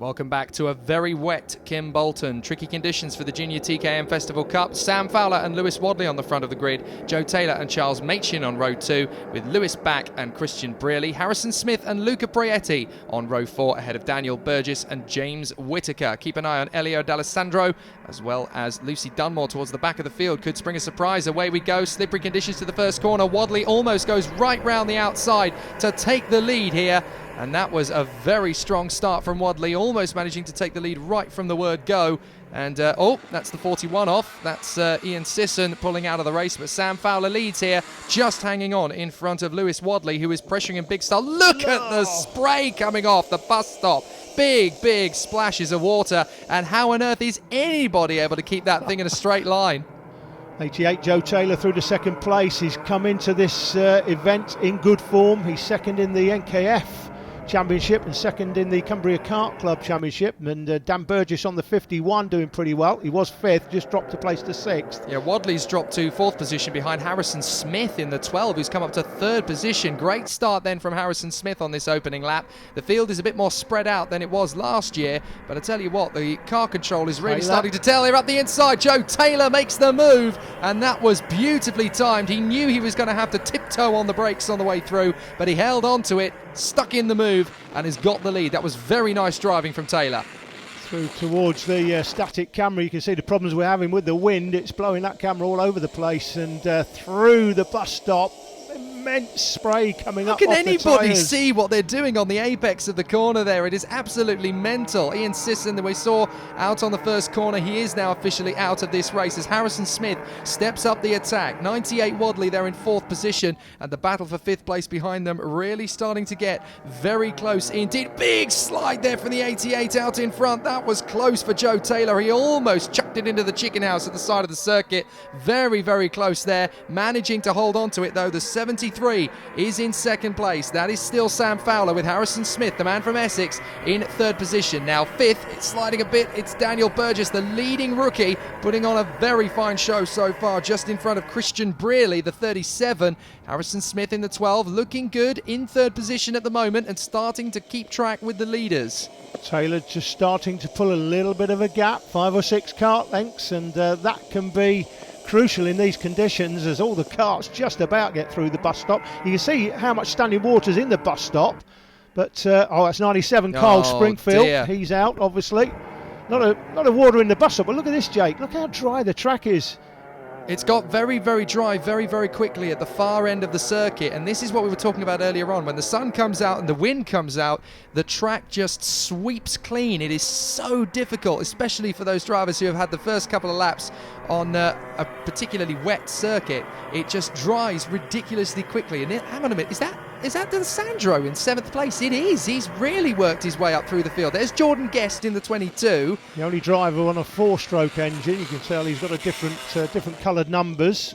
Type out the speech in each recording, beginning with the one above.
Welcome back to a very wet Kim Bolton. Tricky conditions for the Junior TKM Festival Cup. Sam Fowler and Lewis Wadley on the front of the grid. Joe Taylor and Charles Machin on row 2, with Lewis Back and Christian Brearley. Harrison Smith and Luca Prietti on row 4, ahead of Daniel Burgess and James Whitaker. Keep an eye on Elio D'Alessandro, as well as Lucy Dunmore towards the back of the field. Could spring a surprise. Away we go. Slippery conditions to the first corner. Wadley almost goes right round the outside to take the lead here. And that was a very strong start from Wadley, almost managing to take the lead right from the word go. And, that's the 41 off. That's Ian Sisson pulling out of the race. But Sam Fowler leads here, just hanging on in front of Lewis Wadley, who is pressuring in big style. Look at the spray coming off the bus stop. Big splashes of water. And how on earth is anybody able to keep that thing in a straight line? 88 Joe Taylor through to second place. He's come into this event in good form. He's second in the NKF Championship and second in the Cumbria Kart Club Championship, and Dan Burgess on the 51 doing pretty well. He was 5th, just dropped a place to 6th. Yeah, Wadley's dropped to 4th position behind Harrison Smith in the 12, who's come up to 3rd position. Great start then from Harrison Smith on this opening lap. The field is a bit more spread out than it was last year, but I tell you what, the car control is really starting to tell. Here up the inside, Joe Taylor makes the move, and that was beautifully timed. He knew he was going to have to tiptoe on the brakes on the way through, but he held on to it, stuck in the move, and has got the lead. That was very nice driving from Taylor. Through towards the static camera, you can see the problems we're having with the wind. It's blowing that camera all over the place, and through the bus stop, immense spray coming up off the tyres. How can anybody see what they're doing on the apex of the corner there? It is absolutely mental. Ian Sisson, that we saw out on the first corner, he is now officially out of this race as Harrison Smith steps up the attack. 98 Wadley there in 4th position, and the battle for 5th place behind them really starting to get very close indeed. Big slide there from the 88 out in front. That was close for Joe Taylor. He almost chucked it into the chicken house at the side of the circuit. Very close there. Managing to hold on to it though. The 73 is in 2nd place. That is still Sam Fowler, with Harrison Smith, the man from Essex, in 3rd position. Now 5th, it's sliding a bit. It's Daniel Burgess, the leading rookie, putting on a very fine show so far, just in front of Christian Brearley, the 37. Harrison Smith in the 12, looking good in 3rd position at the moment and starting to keep track with the leaders. Taylor just starting to pull a little bit of a gap, 5 or 6 kart lengths, and that can be crucial in these conditions as all the karts just about get through the bus stop. You can see how much standing water's in the bus stop, but that's 97 Kyle Springfield. Dear. He's out, obviously. Not a water in the bus stop, but look at this, Jake. Look how dry the track is. It's got very dry very quickly at the far end of the circuit, and this is what we were talking about earlier on. When the sun comes out and the wind comes out, the track just sweeps clean. It is so difficult, especially for those drivers who have had the first couple of laps on a particularly wet circuit. It just dries ridiculously quickly. And hang on a minute, is that D'Alessandro in 7th place? It is. He's really worked his way up through the field. There's Jordan Guest in the 22. The only driver on a 4-stroke engine. You can tell he's got a different coloured numbers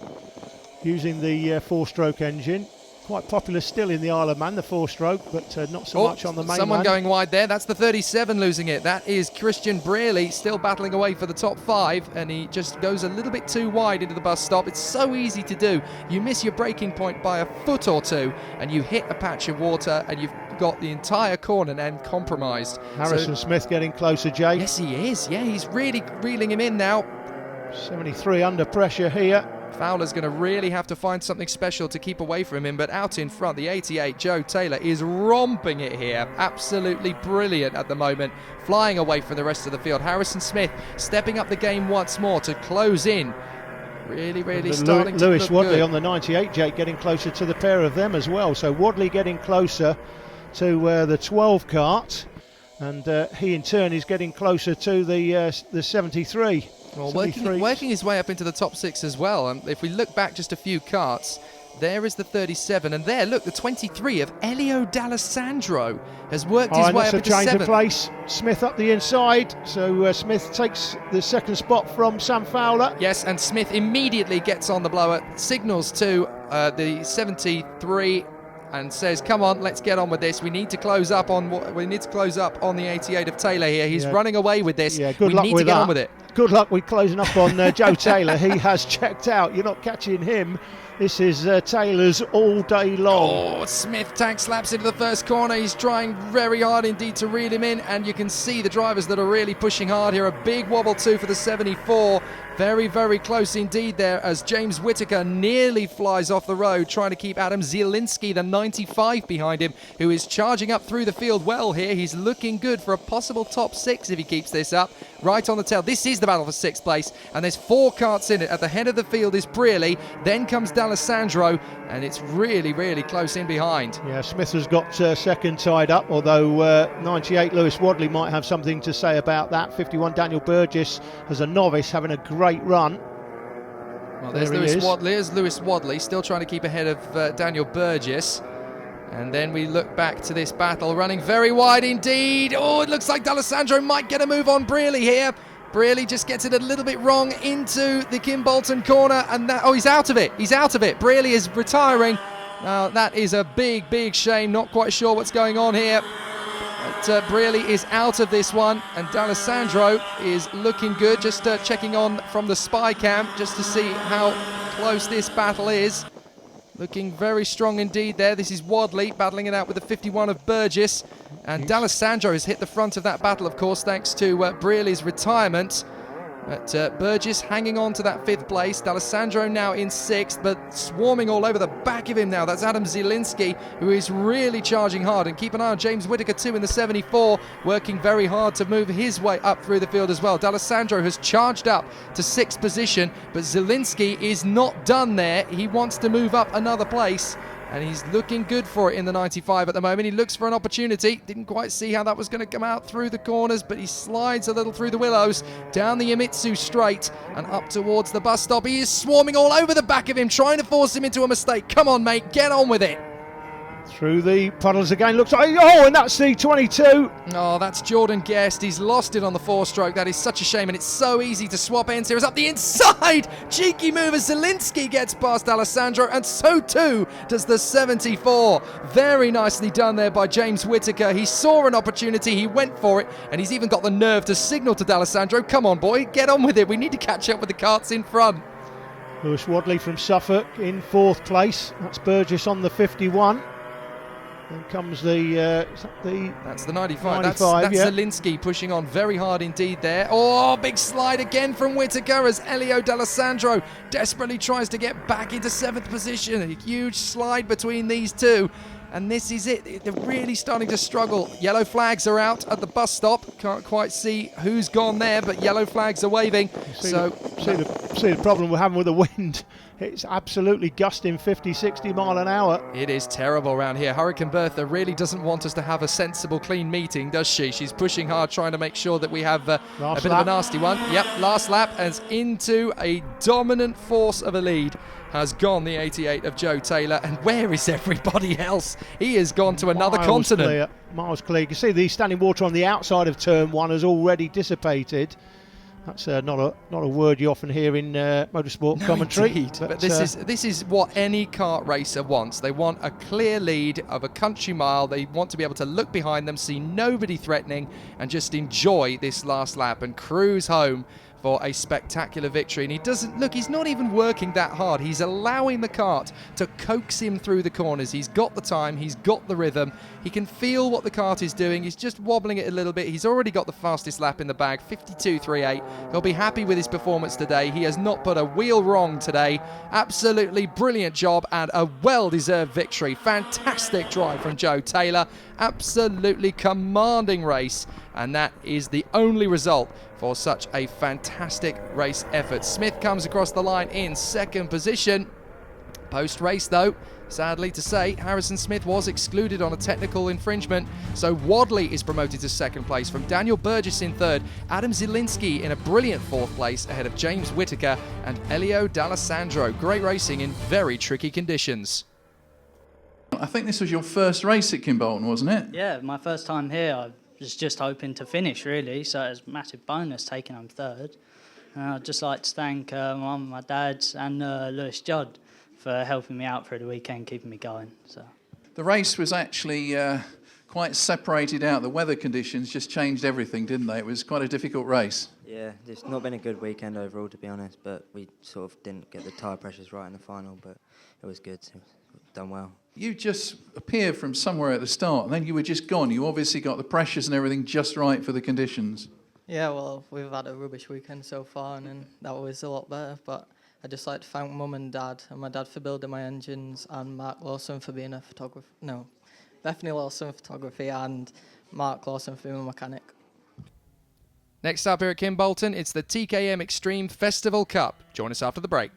using the 4-stroke engine. Quite popular still in the Isle of Man, the 4-stroke, but not so much on the mainland. Someone going wide there. That's the 37 losing it. That is Christian Brearley, still battling away for the top 5, and he just goes a little bit too wide into the bus stop. It's so easy to do. You miss your braking point by a foot or two, and you hit a patch of water, and you've got the entire corner then compromised. Harrison Smith getting closer, Jake. Yes, he is. Yeah, he's really reeling him in now. 73 under pressure here. Fowler's going to really have to find something special to keep away from him, but out in front, the 88, Joe Taylor, is romping it here. Absolutely brilliant at the moment, flying away from the rest of the field. Harrison Smith stepping up the game once more to close in. Really starting to Lewis look Wadley good. on the 98, Jake, getting closer to the pair of them as well. So Wadley getting closer to the 12 kart, and he in turn is getting closer to the 73. Well, working his way up into the top 6 as well. If we look back just a few karts, there is the 37, and there, look, the 23 of Elio D'Alessandro has worked his way up into 7th. That's a change of place. Smith up the inside, so Smith takes the 2nd spot from Sam Fowler. Yes, and Smith immediately gets on the blower, signals to the 73 and says, "Come on, let's get on with this. We need to close up on the 88 of Taylor here. He's running away with this. Yeah, we need to get on with it." Good luck with closing up on Joe Taylor. He has checked out. You're not catching him This is Taylor's all day long. Oh, Smith tank slaps into the first corner. He's trying very hard indeed to reel him in, and you can see the drivers that are really pushing hard here. A big wobble too for the 74. Very, very close indeed there as James Whittaker nearly flies off the road, trying to keep Adam Zielinski, the 95, behind him, who is charging up through the field well here. He's looking good for a possible top 6 if he keeps this up. Right on the tail. This is the battle for 6th place, and there's 4 karts in it. At the head of the field is Brearley, then comes D'Alessandro, and it's really, really close in behind. Yeah, Smith has got second tied up, although 98 Lewis Wadley might have something to say about that. 51 Daniel Burgess as a novice having a great run. Well, there's Lewis Wadley still trying to keep ahead of Daniel Burgess. And then we look back to this battle, running very wide indeed. Oh, it looks like D'Alessandro might get a move on Brearley here. Brearley just gets it a little bit wrong into the Kim Bolton corner, and he's out of it. He's out of it. Brearley is retiring. Now, that is a big, big shame. Not quite sure what's going on here. But Brearley is out of this one, and D'Alessandro is looking good. Just checking on from the spy cam just to see how close this battle is. Looking very strong indeed there. This is Wadley battling it out with the 51 of Burgess. And D'Alessandro has hit the front of that battle, of course, thanks to Brearley's retirement. But Burgess hanging on to that 5th place. D'Alessandro now in 6th, but swarming all over the back of him now. That's Adam Zielinski, who is really charging hard. And keep an eye on James Whittaker too in the 74, working very hard to move his way up through the field as well. D'Alessandro has charged up to 6th position, but Zielinski is not done there. He wants to move up another place, and he's looking good for it in the 95 at the moment. He looks for an opportunity. Didn't quite see how that was going to come out through the corners, but he slides a little through the willows, down the Imitsu straight, and up towards the bus stop. He is swarming all over the back of him, trying to force him into a mistake. Come on, mate, get on with it. Through the puddles again, looks like, oh, and that's the 22. Oh, that's Jordan Guest. He's lost it on the 4-stroke. That is such a shame, and it's so easy to swap ends here. It's up the inside. Cheeky move as Zielinski gets past Alessandro, and so too does the 74. Very nicely done there by James Whittaker. He saw an opportunity, he went for it, and he's even got the nerve to signal to D'Alessandro, come on, boy, get on with it. We need to catch up with the karts in front. Lewis Wadley from Suffolk in 4th place. That's Burgess on the 51. Then comes that's the 95. 95, that's yeah. Zielinski pushing on very hard indeed there. Oh, big slide again from Whittaker as Elio D'Alessandro desperately tries to get back into 7th position. A huge slide between these two. And this is it. They're really starting to struggle. Yellow flags are out at the bus stop. Can't quite see who's gone there, but yellow flags are waving. See the problem we're having with the wind. It's absolutely gusting 50, 60 mile an hour. It is terrible around here. Hurricane Bertha really doesn't want us to have a sensible, clean meeting, does she? She's pushing hard, trying to make sure that we have a bit of a nasty one. Yep, last lap, as into a dominant force of a lead has gone the 88 of Joe Taylor. And where is everybody else? He has gone to another continent. Miles clear. You can see the standing water on the outside of turn 1 has already dissipated. That's not a word you often hear in motorsport commentary. Indeed. But this is what any kart racer wants. They want a clear lead of a country mile. They want to be able to look behind them, see nobody threatening, and just enjoy this last lap and cruise home for a spectacular victory. And he doesn't look, he's not even working that hard. He's allowing the kart to coax him through the corners. He's got the time, he's got the rhythm, he can feel what the kart is doing. He's just wobbling it a little bit. He's already got the fastest lap in the bag, 52.38. He'll be happy with his performance today. He has not put a wheel wrong today. Absolutely brilliant job and a well-deserved victory. Fantastic drive from Joe Taylor. Absolutely commanding race, and that is the only result for such a fantastic race effort. Smith comes across the line in 2nd position. Post-race though, sadly to say, Harrison Smith was excluded on a technical infringement, so Wadley is promoted to 2nd place from Daniel Burgess in 3rd, Adam Zielinski in a brilliant 4th place ahead of James Whittaker and Elio D'Alessandro. Great racing in very tricky conditions. I think this was your first race at Kim Bolton, wasn't it? Yeah, my first time here. I was just hoping to finish, really, so it was a massive bonus taking home 3rd. And I'd just like to thank my mum, my dad and Lewis Judd for helping me out through the weekend, keeping me going. So the race was actually quite separated out. The weather conditions just changed everything, didn't they? It was quite a difficult race. Yeah, it's not been a good weekend overall, to be honest, but we sort of didn't get the tyre pressures right in the final, but it was good. So done well. You just appeared from somewhere at the start, and then you were just gone. You obviously got the pressures and everything just right for the conditions. Yeah, well, we've had a rubbish weekend so far, and then that was a lot better. But I'd just like to thank Mum and Dad, and my dad for building my engines, and Mark Lawson for being a photographer. No, Bethany Lawson photography, and Mark Lawson for being a mechanic. Next up here at Kimbolton, it's the TKM Extreme Festival Cup. Join us after the break.